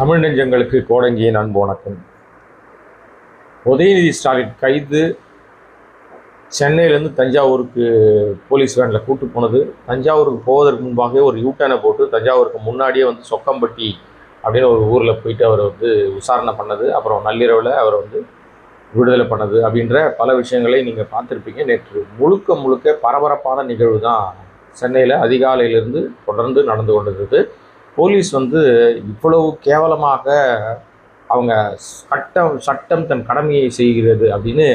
தமிழ் நெஞ்சங்களுக்கு கோடங்கியின் அன்பு வணக்கம். உதயநிதி ஸ்டாலின் கைது சென்னையிலேருந்து தஞ்சாவூருக்கு போலீஸ் வேனில் கூட்டு போனது. தஞ்சாவூருக்கு போவதற்கு முன்பாகவே ஒரு யூட்டர்னை போட்டு தஞ்சாவூருக்கு முன்னாடியே சொக்கம்பட்டி அப்படின்னு ஒரு ஊரில் போயிட்டு அவர் விசாரணை பண்ணது. அப்புறம் நள்ளிரவில் அவர் விடுதலை பண்ணது அப்படின்ற பல விஷயங்களை நீங்கள் பார்த்துருப்பீங்க. நேற்று முழுக்க பரபரப்பான நிகழ்வு தான் சென்னையில் அதிகாலையிலிருந்து தொடர்ந்து நடந்து கொண்டிருந்தது. போலீஸ் இவ்வளவு கேவலமாக அவங்க சட்டம் தன் கடமையை செய்கிறது அப்படின்னு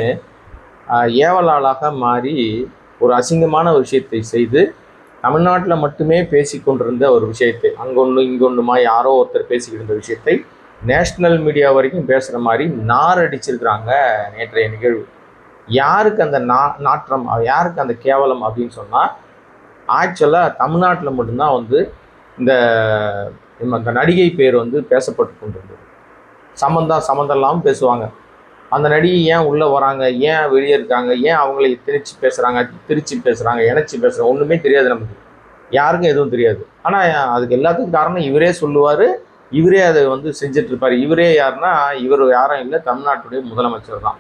ஏவலாளாக மாறி ஒரு அசிங்கமான விஷயத்தை செய்து தமிழ்நாட்டில் மட்டுமே பேசி கொண்டிருந்த ஒரு விஷயத்தை அங்கொன்று இங்கொன்றுமா யாரோ ஒருத்தர் பேசிக்கிட்டு இருந்த விஷயத்தை நேஷ்னல் மீடியா வரைக்கும் பேசுகிற மாதிரி அடிச்சிருக்கிறாங்க நேற்றைய நிகழ்வு. யாருக்கு அந்த நாற்றம், யாருக்கு அந்த கேவலம் அப்படின்னு சொன்னால், ஆக்சுவலாக தமிழ்நாட்டில் மட்டும்தான் இந்த நடிகை பேர் பேசப்பட்டு கொண்டிருந்தது. சம்மந்தம் இல்லாமல் பேசுவாங்க. அந்த நடிகை ஏன் உள்ளே வராங்க, ஏன் வெளியே இருக்காங்க, ஏன் அவங்களை திருச்சி பேசுகிறாங்க, இணைச்சி பேசுகிறாங்க, ஒன்றுமே தெரியாது. நமக்கு யாருக்கும் எதுவும் தெரியாது. ஆனால் அதுக்கு எல்லாத்துக்கும் காரணம் இவரே சொல்லுவார், இவரே அதை செஞ்சிட்ருப்பார். இவரே யாருன்னா, இவர் யாரும் இல்லை, தமிழ்நாட்டுடைய முதலமைச்சர் தான்.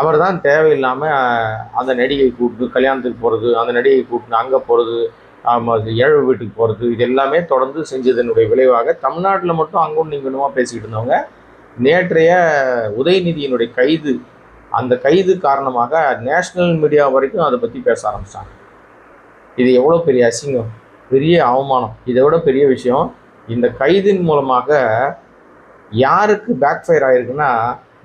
அவர் தான் தேவையில்லாமல் அந்த நடிகை கூப்பிட்டு கல்யாணத்துக்கு போகிறது, அந்த நடிகை கூப்பிட்டு அங்கே போகிறது, ஏழு வீட்டுக்கு போகிறது, இது எல்லாமே தொடர்ந்து செஞ்சதனுடைய விளைவாக தமிழ்நாட்டில் மட்டும் அங்கொன்று இங்கொன்றுமா பேசிக்கிட்டு இருந்தவங்க நேற்றைய உதயநிதியினுடைய கைது, அந்த கைது காரணமாக நேஷ்னல் மீடியா வரைக்கும் அதை பற்றி பேச ஆரம்பித்தாங்க. இது எவ்வளோ பெரிய அசிங்கம், பெரிய அவமானம். இதை விட பெரிய விஷயம், இந்த கைதின் மூலமாக யாருக்கு பேக் ஃபயர் ஆகிருக்குன்னா,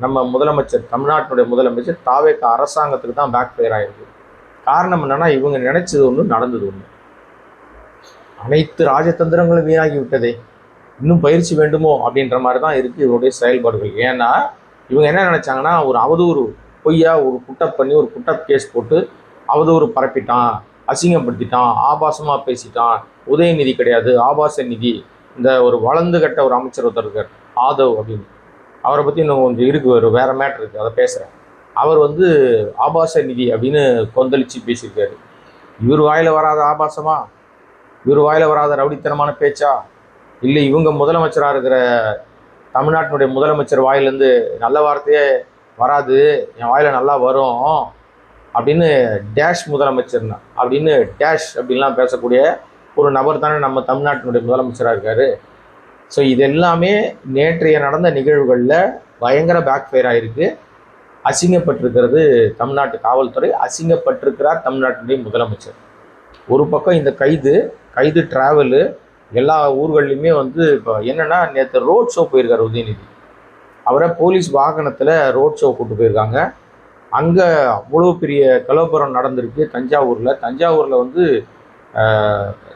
நம்ம முதலமைச்சர், தமிழ்நாட்டினுடைய முதலமைச்சர் தாவேக அரசாங்கத்துக்கு தான் பேக் ஃபயர் ஆகிருக்கு. காரணம் என்னென்னா, இவங்க நினைச்சது ஒன்று, நடந்தது ஒன்று. அனைத்து ராஜதந்திரங்களும் வீணாகி விட்டதே, இன்னும் பயிற்சி வேண்டுமோ அப்படின்ற மாதிரி தான் இருக்குது இவருடைய செயல்பாடுகள். ஏன்னா இவங்க என்ன நினச்சாங்கன்னா, ஒரு அவதூறு பொய்யா ஒரு புட்டப் பண்ணி ஒரு புட்டப் கேஸ் போட்டு அவதூறு பரப்பிட்டான், அசிங்கப்படுத்திட்டான், ஆபாசமாக பேசிட்டான், உதயநிதி கிடையாது ஆபாச நிதி, இந்த ஒரு வளர்ந்து கட்ட ஒரு அமைச்சர் ஒருத்தர் இருக்கார் ஆதவ் அப்படின்னு, அவரை பற்றி இன்னும் கொஞ்சம் இருக்குது, வேறு மேட்ரு இருக்குது, அதை பேசுகிறேன். அவர் ஆபாச நிதி அப்படின்னு கொந்தளித்து பேசியிருக்காரு. இவர் வாயில் வராத ஆபாசமா, இவர் வாயில் வராத ரவுடித்தனமான பேச்சா, இல்லை இவங்க முதலமைச்சராக இருக்கிற தமிழ்நாட்டினுடைய முதலமைச்சர் வாயிலேருந்து நல்ல வார்த்தையே வராது, என் வாயில் நல்லா வரும் அப்படின்னு டேஷ் முதலமைச்சர்னா அப்படின்னு டேஷ் அப்படின்லாம் பேசக்கூடிய ஒரு நபர் தானே நம்ம தமிழ்நாட்டினுடைய முதலமைச்சராக இருக்கார். ஸோ இது எல்லாமே நேற்றைய நடந்த நிகழ்வுகளில் பயங்கர பேக் ஃபயர் ஆகிருக்கு. அசிங்கப்பட்டிருக்கிறது தமிழ்நாட்டு காவல்துறை, அசிங்கப்பட்டிருக்கிறார் தமிழ்நாட்டினுடைய முதலமைச்சர். ஒரு பக்கம் இந்த கைது ட்ராவலு எல்லா ஊர்கள்லையுமே இப்போ என்னென்னா, நேற்று ரோட் ஷோ போயிருக்கார் உதயநிதி. அவரை போலீஸ் வாகனத்தில் ரோட் ஷோ கூப்பிட்டு போயிருக்காங்க. அங்கே அவ்வளோ பெரிய கலவரம் நடந்திருக்கு தஞ்சாவூரில்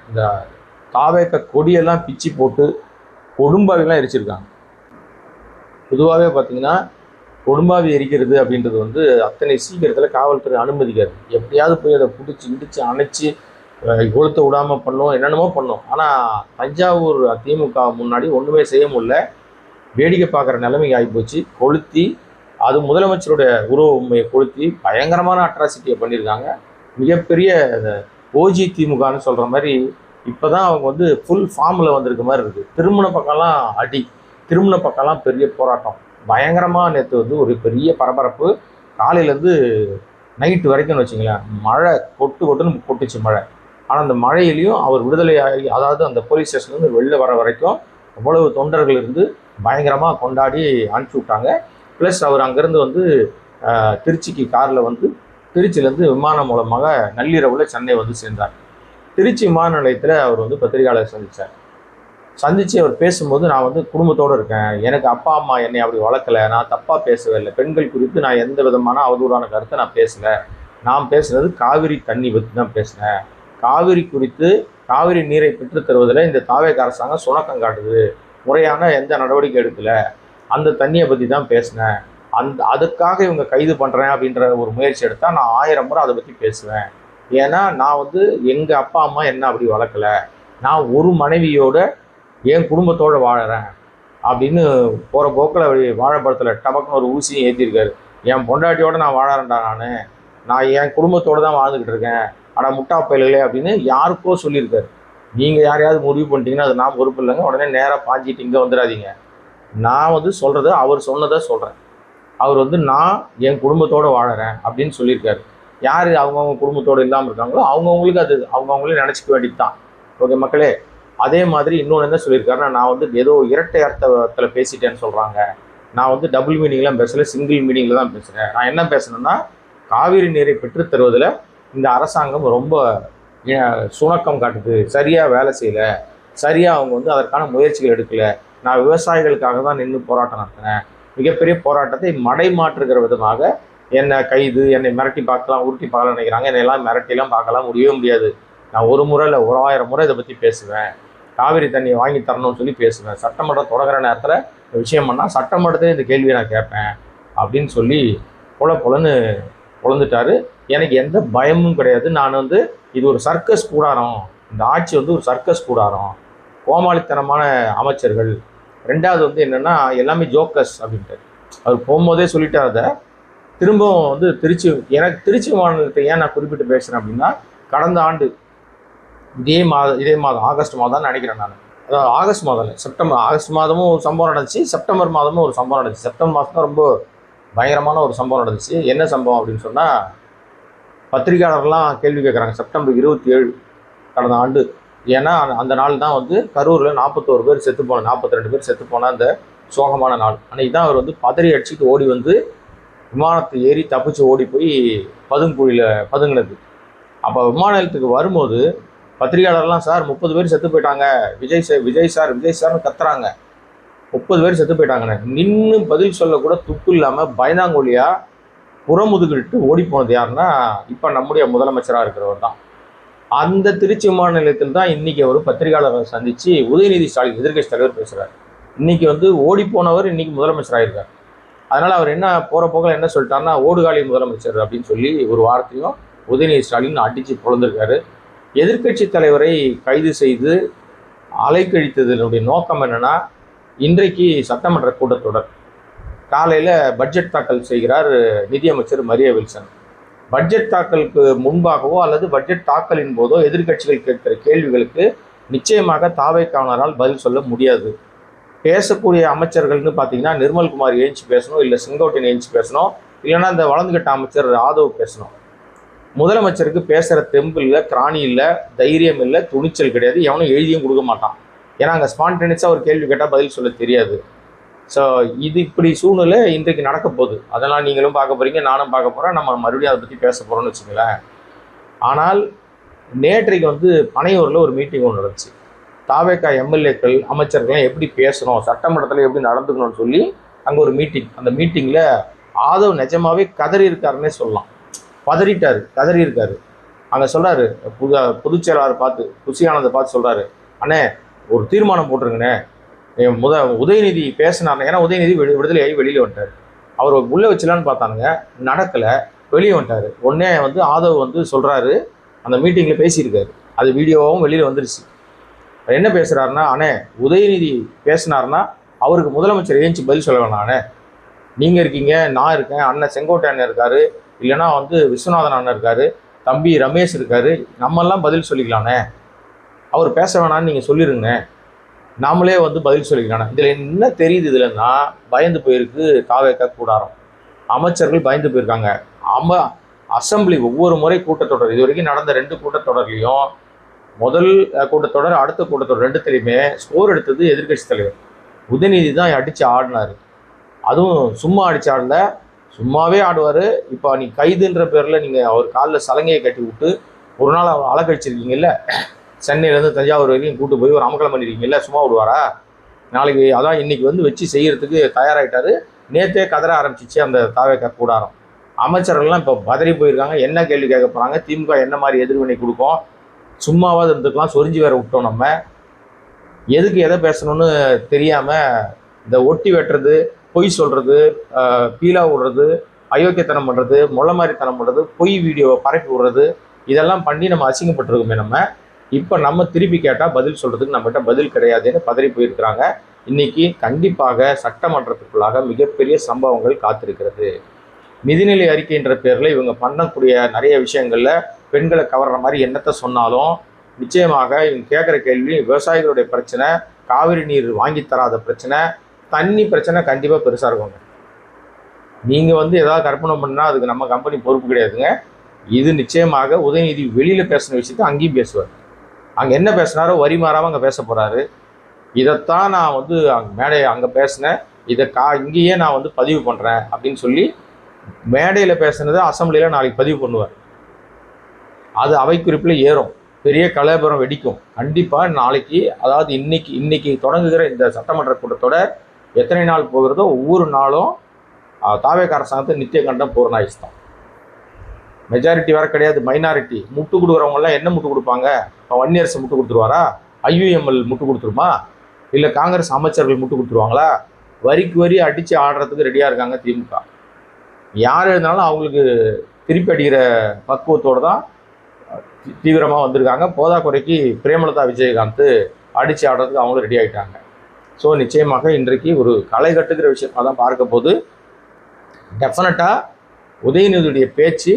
இந்த தாவேக கொடியெல்லாம் பிச்சு போட்டு கொடும்பாவிலாம் எரிச்சிருக்காங்க. பொதுவாகவே பார்த்திங்கன்னா, கொடும்பாவி எரிக்கிறது அப்படின்றது அத்தனை சீக்கிரத்தில் காவல்துறை அனுமதிக்காது. எப்படியாவது போய் அதை பிடிச்சி இடித்து அணைச்சி கொளுத்த விடாமல் பண்ணோம், என்னென்னமோ பண்ணோம். ஆனால் தஞ்சாவூர் திமுக முன்னாடி ஒன்றுமே செய்ய முடியல, வேடிக்கை பார்க்குற நிலைமைக்கு ஆகிப்போச்சு. கொளுத்தி அது முதலமைச்சருடைய உருவ உண்மையை கொளுத்தி பயங்கரமான அட்ராசிட்டியை பண்ணியிருக்காங்க. மிகப்பெரிய ஓஜி திமுகன்னு சொல்கிற மாதிரி இப்போ தான் அவங்க ஃபுல் ஃபார்மில் வந்திருக்க மாதிரி இருக்குது. திருமண பக்கம்லாம் அடி, திருமண பக்கம்லாம் பெரிய போராட்டம், பயங்கரமாக நேற்று ஒரு பெரிய பரபரப்பு. காலையிலேருந்து நைட்டு வரைக்கும்னு வச்சிங்களேன், மழை கொட்டுன்னு கொட்டுச்சு மழை. ஆனால் அந்த மழையிலையும் அவர் விடுதலை ஆகி, அதாவது அந்த போலீஸ் ஸ்டேஷன்லேருந்து வெளில வர வரைக்கும் அவ்வளவு தொண்டர்கள் பயங்கரமாக கொண்டாடி அனுப்பிச்சி விட்டாங்க. ப்ளஸ் அவர் அங்கேருந்து திருச்சிக்கு காரில் திருச்சியிலேருந்து விமானம் மூலமாக நள்ளிரவில் சென்னை சேர்ந்தார். திருச்சி விமான நிலையத்தில் அவர் பத்திரிகையாளர் சந்தித்து அவர் பேசும்போது, நான் குடும்பத்தோடு இருக்கேன், எனக்கு அப்பா அம்மா என்னை அப்படி வளர்க்கலை, நான் தப்பாக பேசவே இல்லை, பெண்கள் குறித்து நான் எந்த விதமான அவதூறான கருத்தை நான் பேசலை, நான் பேசுனது காவிரி தண்ணி பற்றி தான் பேசினேன், காவிரி குறித்து காவிரி நீரை பெற்றுத் தருவதில் இந்த தாவேக அரசாங்கம் சுணக்கம் காட்டுது, முறையான எந்த நடவடிக்கை எடுக்கலை, அந்த தண்ணியை பற்றி தான் பேசினேன், அதுக்காக இவங்க கைது பண்ணுறேன் அப்படின்ற ஒரு முயற்சி எடுத்தால் நான் 1000 முறை அதை பற்றி பேசுவேன். ஏன்னா நான் எங்கள் அப்பா அம்மா என்ன அப்படி வளர்க்கலை, நான் ஒரு மனைவியோட என் குடும்பத்தோடு வாழறேன் அப்படின்னு போகிற போக்கில் வாழைப்பழத்தில் டபக்குன்னு ஒரு ஊசியும் ஏற்றிருக்காரு. என் பொண்டாட்டியோடு நான் வாழறேன்டா, நான் என் குடும்பத்தோடு தான் வாழ்ந்துக்கிட்டு இருக்கேன், ஆனால் முட்டா பயல்களே அப்படின்னு யாருக்கோ சொல்லியிருக்காரு. நீங்கள் யாரையாவது முடிவு பண்ணிட்டீங்கன்னா அது நான் பொறுப்பு இல்லைங்க. உடனே நேராக பாஞ்சிட்டு இங்கே வந்துடாதீங்க. நான் வந்து சொல்கிறது அவர் சொன்னதை சொல்கிறேன். அவர் வந்து நான் என் குடும்பத்தோடு வாழறேன் அப்படின்னு சொல்லியிருக்காரு. யார் அவங்கவுங்க குடும்பத்தோடு இல்லாமல் இருக்காங்களோ அவங்கவுங்களுக்கு அது அவங்கவுங்களே நினச்சிக்க வேண்டியது தான். ஓகே மக்களே. அதே மாதிரி இன்னொன்று என்ன சொல்லியிருக்காருன்னா, நான் வந்து ஏதோ இரட்டை அர்த்தத்தில் பேசிட்டேன்னு சொல்கிறாங்க. நான் வந்து டபுள் மீனிங்லாம் பேசலை, சிங்கிள் மீனிங்கில் தான் பேசுகிறேன். நான் என்ன பேசுனேன்னா, காவிரி நீரை பெற்றுத் தருவதில் இந்த அரசாங்கம் ரொம்ப சுணக்கம் காட்டுது, சரியாக வேலை செய்யலை, சரியாக அவங்க வந்து அதற்கான முயற்சிகள் எடுக்கலை. நான் விவசாயிகளுக்காக தான் நின்று போராட்டம் நடத்தினேன். மிகப்பெரிய போராட்டத்தை மடை மாற்றுகிற விதமாக என்னை கைது, என்னை மிரட்டி பார்க்கலாம், உருட்டி பார்க்கலாம் நினைக்கிறாங்க. என்னையெல்லாம் மிரட்டிலாம் பார்க்கலாம் முடியவே முடியாது. நான் ஒரு முறை இல்லை 1000 முறை இதை பற்றி பேசுவேன். காவிரி தண்ணியை வாங்கி தரணும்னு சொல்லி பேசுவேன். சட்டமன்றம் தொடங்குற நேரத்தில் விஷயம் பண்ணால் சட்டமன்றத்திலே இந்த கேள்வியை நான் கேட்பேன் அப்படின்னு சொல்லி பொலன்னு பொழந்துட்டாரு. எனக்கு எந்த பயமும் கிடையாது. நான் வந்து இது ஒரு சர்க்கஸ் கூடாரம், இந்த ஆட்சி வந்து ஒரு சர்க்கஸ் கூடாரம், கோமாளித்தனமான அமைச்சர்கள். ரெண்டாவது வந்து என்னென்னா எல்லாமே ஜோக்கர்ஸ் அப்படின்ட்டு அவர் போகும்போதே சொல்லிட்டார். அதை திரும்பவும் வந்து திருச்சி மாநிலத்தை ஏன் நான் குறிப்பிட்டு பேசுகிறேன் அப்படின்னா, கடந்த ஆண்டு இதே மாதம் ஆகஸ்ட் மாதம் நினைக்கிறேன் நான். அதாவது ஆகஸ்ட் மாதம் இல்லை, ஆகஸ்ட் மாதமும் ஒரு சம்பவம் நடந்துச்சு, செப்டம்பர் மாதமும் ஒரு சம்பவம் நடந்துச்சு. செப்டம்பர் மாதம் தான் ரொம்ப பயங்கரமான ஒரு சம்பவம் நடந்துச்சு. என்ன சம்பவம் அப்படின்னு சொன்னால், பத்திரிகையாளர்லாம் கேள்வி கேட்குறாங்க. செப்டம்பர் 27 கடந்த ஆண்டு. ஏன்னா அந்த நாள் தான் வந்து கரூரில் 41 பேர் செத்து போன, 42 பேர் செத்து போன அந்த சோகமான நாள். அன்றைக்கி தான் அவர் வந்து பதறி அடிச்சுட்டு ஓடி வந்து விமானத்தை ஏறி தப்பிச்சு ஓடி போய் பதுங்குழியில் பதுங்கினது. அப்போ விமான நிலையத்துக்கு வரும்போது பத்திரிகையாளர்லாம், சார் 30 பேர் செத்து போயிட்டாங்க, விஜய் சார்னு கத்துறாங்க. 30 பேர் செத்து போயிட்டாங்கன்னு நின்று பதில் சொல்லக்கூட துப்பு இல்லாமல் பயந்தாங்கொழியாக புறமுதுகிட்டு ஓடி போனது யாருன்னா, இப்போ நம்முடைய முதலமைச்சராக இருக்கிறவர் தான். அந்த திருச்சி விமான நிலையத்தில் தான் இன்றைக்கி அவர் பத்திரிகையாளரை சந்தித்து உதயநிதி ஸ்டாலின் எதிர்க்கட்சி தலைவர் பேசுகிறார். இன்றைக்கி வந்து ஓடி போனவர் இன்றைக்கி முதலமைச்சராக இருக்கார். அதனால் அவர் என்ன போகிற போக்கில் என்ன சொல்லிட்டாருன்னா, ஓடுகாலி முதலமைச்சர் அப்படின்னு சொல்லி ஒரு வார்த்தையும் உதயநிதி ஸ்டாலின் அடித்து பொழந்திருக்காரு. எதிர்க்கட்சி தலைவரை கைது செய்து அலைக்கழித்ததனுடைய நோக்கம் என்னென்னா, இன்றைக்கு சட்டமன்ற கூட்டத்தொடர் காலையில் பட்ஜெட் தாக்கல் செய்கிறார் நிதியமைச்சர் மரிய வில்சன். பட்ஜெட் தாக்கலுக்கு முன்பாகவோ அல்லது பட்ஜெட் தாக்கலின் போதோ எதிர்க்கட்சிகள் கேட்கிற கேள்விகளுக்கு நிச்சயமாக தாவேக்காரரால் பதில் சொல்ல முடியாது. பேசக்கூடிய அமைச்சர்கள்னு பார்த்தீங்கன்னா, நிர்மல்குமார் ஏஞ்சி பேசணும், இல்லை செங்கோட்டையன் ஏஞ்சி பேசணும், இல்லைன்னா இந்த வளர்ந்துகிட்ட அமைச்சர் ஆதவ் பேசணும். முதலமைச்சருக்கு பேசுகிற தெம்பு இல்லை, திராணி இல்லை, தைரியம் இல்லை, துணிச்சல் கிடையாது. எவனும் எழுதியும் கொடுக்க மாட்டான். ஏன்னா அங்கே ஸ்பான்டேனியஸாக ஒரு கேள்வி கேட்டால் பதில் சொல்ல தெரியாது. ஸோ இது இப்படி சூழ்நிலை இன்றைக்கு நடக்க போகுது. அதெல்லாம் நீங்களும் பார்க்க போகிறீங்க, நானும் பார்க்க போகிறேன். நம்ம மறுபடியும் அதை பற்றி பேச போகிறோம்னு வச்சுங்களேன். ஆனால் நேற்றைக்கு வந்து பனையூரில் ஒரு மீட்டிங் ஒன்று நடந்துச்சு. தாவேக்கா எம்எல்ஏக்கள் அமைச்சர்கள்லாம் எப்படி பேசணும், சட்டமன்றத்தில் எப்படி நடந்துக்கணும்னு சொல்லி அங்கே ஒரு மீட்டிங். அந்த மீட்டிங்கில் ஆதவ் நிஜமாவே கதறி இருக்காருன்னே சொல்லலாம். கதறி இருக்காரு. அங்கே சொல்கிறாரு, பொதுச் செயலாளர் பார்த்து, புஷியானதை பார்த்து சொல்கிறாரு, அண்ணே ஒரு தீர்மானம் போட்டிருங்கண்ணே. உதயநிதி பேசினார்ண்ணே. ஏன்னா உதயநிதி விடுதலையாகி வெளியில் வந்துட்டார். அவர் உள்ளே வச்சலான்னு பார்த்தானுங்க, நடக்கலை, வெளியே வந்துட்டார். உடனே வந்து ஆதவ் வந்து சொல்கிறாரு, அந்த மீட்டிங்கில் பேசியிருக்காரு, அது வீடியோவும் வெளியில் வந்துருச்சு. என்ன பேசுகிறாருன்னா, அண்ணே உதயநிதி பேசினார்னா அவருக்கு முதலமைச்சர் ஏஞ்சி பதில் சொல்ல வேணாம் அண்ணே. நீங்கள் இருக்கீங்க, நான் இருக்கேன், அண்ணன் செங்கோட்டை அண்ணன் இருக்கார், இல்லைனா வந்து விஸ்வநாதன் அண்ணன் இருக்கார், தம்பி ரமேஷ் இருக்கார், நம்மெல்லாம் பதில் சொல்லிக்கலாண்ணே. அவர் பேச வேணான்னு நீங்கள் சொல்லிடுங்கண்ணே, நாமளே வந்து பதில் சொல்லிக்கலாண்ணே. இதில் என்ன தெரியுது, இதுலன்னா பயந்து போயிருக்கு தாவேக்கா கூடாரம். அமைச்சர்கள் பயந்து போயிருக்காங்க. அசம்பிளி ஒவ்வொரு முறை கூட்டத்தொடர், இது வரைக்கும் நடந்த 2 கூட்டத்தொடர்லையும், முதல் கூட்டத்தொடர் அடுத்த கூட்டத்தொடர் 2த்துலையுமே ஸ்கோர் எடுத்தது எதிர்க்கட்சி தலைவர் உதயநிதி தான் அடித்து ஆடினார். அதுவும் சும்மா அடித்து ஆடல, சும்மாவே ஆடுவார். இப்போ நீ கைதுன்ற பேரில் நீங்கள் அவர் காலில் சலங்கையை கட்டி விட்டு ஒரு நாள் அவர் அலக்கழிச்சிருக்கீங்கல்ல, சென்னையிலேருந்து தஞ்சாவூர் வரைக்கும் கூட்டு போய் ஒரு அமக்கலம் பண்ணியிருக்கீங்கல்ல, சும்மா விடுவாரா? நாளைக்கு அதான் இன்றைக்கி வந்து வச்சு செய்கிறதுக்கு தயாராகிட்டார். நேற்றே கதற ஆரம்பிச்சிச்சு அந்த தாவேக்கா கூடாரம். அமைச்சர்கள்லாம் இப்போ பதறி போயிருக்காங்க. என்ன கேள்வி கேட்க போகிறாங்க, திமுக என்ன மாதிரி எதிர்வினை கொடுக்கும், சும்மாவாது இருந்துக்கலாம், சொரிஞ்சு வேற விட்டோம். நம்ம எதுக்கு எதை பேசணும்னு தெரியாமல் இந்த ஒட்டி வெட்டுறது, பொய் சொல்கிறது, பீலா விடுறது, அயோக்கியத்தனம் பண்ணுறது, மொளை மாதிரித்தனம் பண்ணுறது, பொய் வீடியோவை பரப்பி விடுறது, இதெல்லாம் பண்ணி நம்ம அசிங்கப்பட்டிருக்கோமே. இப்போ நம்ம திருப்பி கேட்டால் பதில் சொல்கிறதுக்கு நம்மகிட்ட பதில் கிடையாதுன்னு பதறி போயிருக்கிறாங்க. இன்றைக்கி கண்டிப்பாக சட்டமன்றத்துக்குள்ளாக மிகப்பெரிய சம்பவங்கள் காத்திருக்கிறது. நிதிநிலை அறிக்கைன்ற பேரில் இவங்க பண்ணக்கூடிய நிறைய விஷயங்களில் பெண்களை கவர்ற மாதிரி என்னத்தை சொன்னாலும் நிச்சயமாக இவங்க கேட்குற கேள்வி விவசாயிகளுடைய பிரச்சனை, காவிரி நீர் வாங்கி தராத பிரச்சனை, தண்ணி பிரச்சனை கண்டிப்பாக பெருசாக இருக்குங்க. நீங்கள் வந்து ஏதாவது கற்பனை பண்ணால் அதுக்கு நம்ம கம்பெனி பொறுப்பு கிடையாதுங்க. இது நிச்சயமாக உதயநிதி வெளியில் பேசின விஷயத்தை அங்கேயும் பேசுவார். அங்கே என்ன பேசினாரோ வரி மாறாமல் அங்கே பேச போகிறாரு. இதைத்தான் நான் வந்து அங்கே பேசினேன், இதை இங்கேயே நான் வந்து பதிவு பண்ணுறேன் அப்படின்னு சொல்லி மேடையில் பேசுனதை அசம்பிளியில் நாளைக்கு பதிவு பண்ணுவார். அது அவை குறிப்பில் ஏறும், பெரிய கலவரம் வெடிக்கும். கண்டிப்பாக நாளைக்கு, அதாவது இன்னைக்கு தொடங்குகிற இந்த சட்டமன்ற கூட்டத்தொடர் எத்தனை நாள் போகிறதோ ஒவ்வொரு நாளும் தாவேக அரசாங்கத்தை நித்திய கண்டம் பூர்ணாயிஸ் தான். மெஜாரிட்டி வேறு கிடையாது, மைனாரிட்டி. முட்டு கொடுக்குறவங்கலாம் என்ன முட்டு கொடுப்பாங்க? இப்போ வன்னியரசு முட்டு கொடுத்துருவாரா? IUML முட்டு கொடுத்துருமா? இல்லை காங்கிரஸ் அமைச்சர்கள் முட்டு கொடுத்துருவாங்களா? வரிக்கு வரி அடித்து ஆடுறதுக்கு ரெடியாக இருக்காங்க திமுக. யார் எழுதினாலும் அவங்களுக்கு திருப்பி அடிக்கிற பக்குவத்தோடு தான் தீவிரமாக வந்திருக்காங்க. போதா குறைக்கு பிரேமலதா விஜயகாந்த் அடித்து ஆடுறதுக்கு அவங்களும் ரெடி ஆகிட்டாங்க. ஸோ நிச்சயமாக இன்றைக்கு ஒரு களை கட்டுக்கிற விஷயமாக தான் பார்க்க போது. டெஃபினட்டாக உதயநிதியுடைய பேச்சு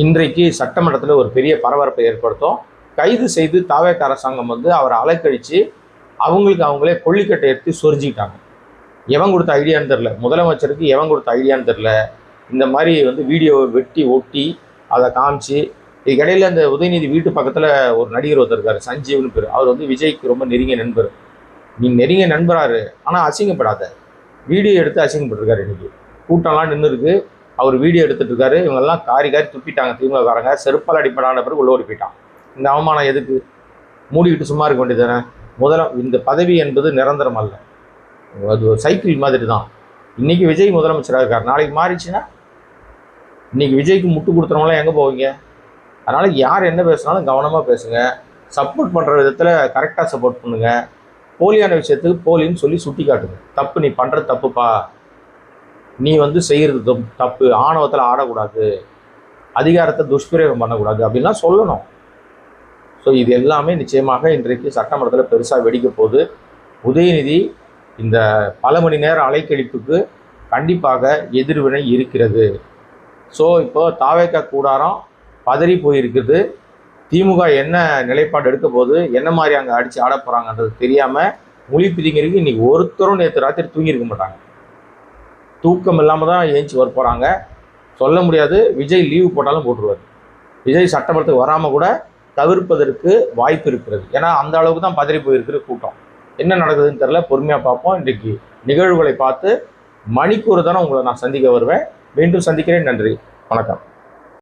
இன்றைக்கு சட்டமன்றத்தில் ஒரு பெரிய பரபரப்பை ஏற்படுத்தும். கைது செய்து தாவேக அரசாங்கம் வந்து அவரை அலைக்கழித்து அவங்களுக்கு அவங்களே கொள்ளிக்கட்டை எடுத்து சொரிஞ்சிக்கிட்டாங்க. எவன் கொடுத்த ஐடியான்னு தெரில, முதலமைச்சருக்கு எவன் கொடுத்த ஐடியான்னு தெரில. இந்த மாதிரி வந்து வீடியோவை வெட்டி ஒட்டி அதை காமிச்சு, இதுக்கிடையில் அந்த உதயநிதி வீட்டு பக்கத்தில் ஒரு நடிகர் ஒருத்தர் இருக்கார், சஞ்சீவ்னு பேர். அவர் வந்து விஜய்க்கு ரொம்ப நெருங்கிய நண்பர். நீ நெருங்கிய நண்பராரு, ஆனால் அசிங்கப்படாத. வீடியோ எடுத்து அசிங்கப்பட்டிருக்காரு. இன்றைக்கி கூட்டம்லாம் நின்று இருக்கு, அவர் வீடியோ எடுத்துகிட்டு இருக்காரு. இவங்கெல்லாம் காரி துப்பிட்டாங்க திமுககாரங்க. செருப்பால் அடிப்படான பிறகு உள்ள ஓடி போயிட்டான். இந்த அவமானம் எதுக்கு? மூடிக்கிட்டு சும்மா இருக்க வேண்டியதானே? இந்த பதவி என்பது நிரந்தரம் அல்ல, அது ஒரு சைக்கிள் மாதிரி தான். இன்றைக்கி விஜய் முதலமைச்சராக இருக்கார், நாளைக்கு மாறிச்சுன்னா இன்றைக்கி விஜய்க்கு முட்டு கொடுத்துறவங்களாம் எங்கே போவீங்க? அதனால் யார் என்ன பேசுனாலும் கவனமாக பேசுங்க. சப்போர்ட் பண்ணுற விதத்தில் கரெக்டாக சப்போர்ட் பண்ணுங்கள். போலியான விஷயத்துக்கு போலின்னு சொல்லி சுட்டி காட்டுங்க. தப்பு, நீ பண்ணுறது தப்புப்பா, நீ வந்து செய்கிறது தப்பு, ஆணவத்தில் ஆடக்கூடாது, அதிகாரத்தை துஷ்பிரயோகம் பண்ணக்கூடாது அப்படின்லாம் சொல்லணும். ஸோ இது எல்லாமே நிச்சயமாக இன்றைக்கு சட்டமன்றத்தில் பெருசாக வெடிக்க போகுது. உதயநிதி இந்த பல மணி நேர அலைக்கழிப்புக்கு கண்டிப்பாக எதிர்வினை இருக்கிறது. ஸோ இப்போ தாவேக கூடாரம் பதறி போயிருக்குது. திமுக என்ன நிலைப்பாடு எடுக்க போது, என்ன மாதிரி அங்கே அடித்து ஆட போகிறாங்கன்றது தெரியாமல் மொழி பிதிங்கிறதுக்கு இன்றைக்கி ஒருத்தரும் நேற்று ராத்திரி தூங்கியிருக்க மாட்டாங்க. தூக்கம் இல்லாமல் தான் ஏஞ்சி வர போகிறாங்க. சொல்ல முடியாது, விஜய் லீவு போட்டாலும் போட்டுருவார். விஜய் சட்டமன்றத்துக்கு வராமல் கூட தவிர்ப்பதற்கு வாய்ப்பு இருக்கிறது. ஏன்னா அந்த அளவுக்கு தான் பதறி போயிருக்கிற கூட்டம். என்ன நடக்குதுன்னு தெரில, பொறுமையாக பார்ப்போம். இன்றைக்கு நிகழ்வுகளை பார்த்து மணிக்கூர் தானே உங்களை நான் சந்திக்க வருவேன். மீண்டும் சந்திக்கிறேன். நன்றி, வணக்கம்.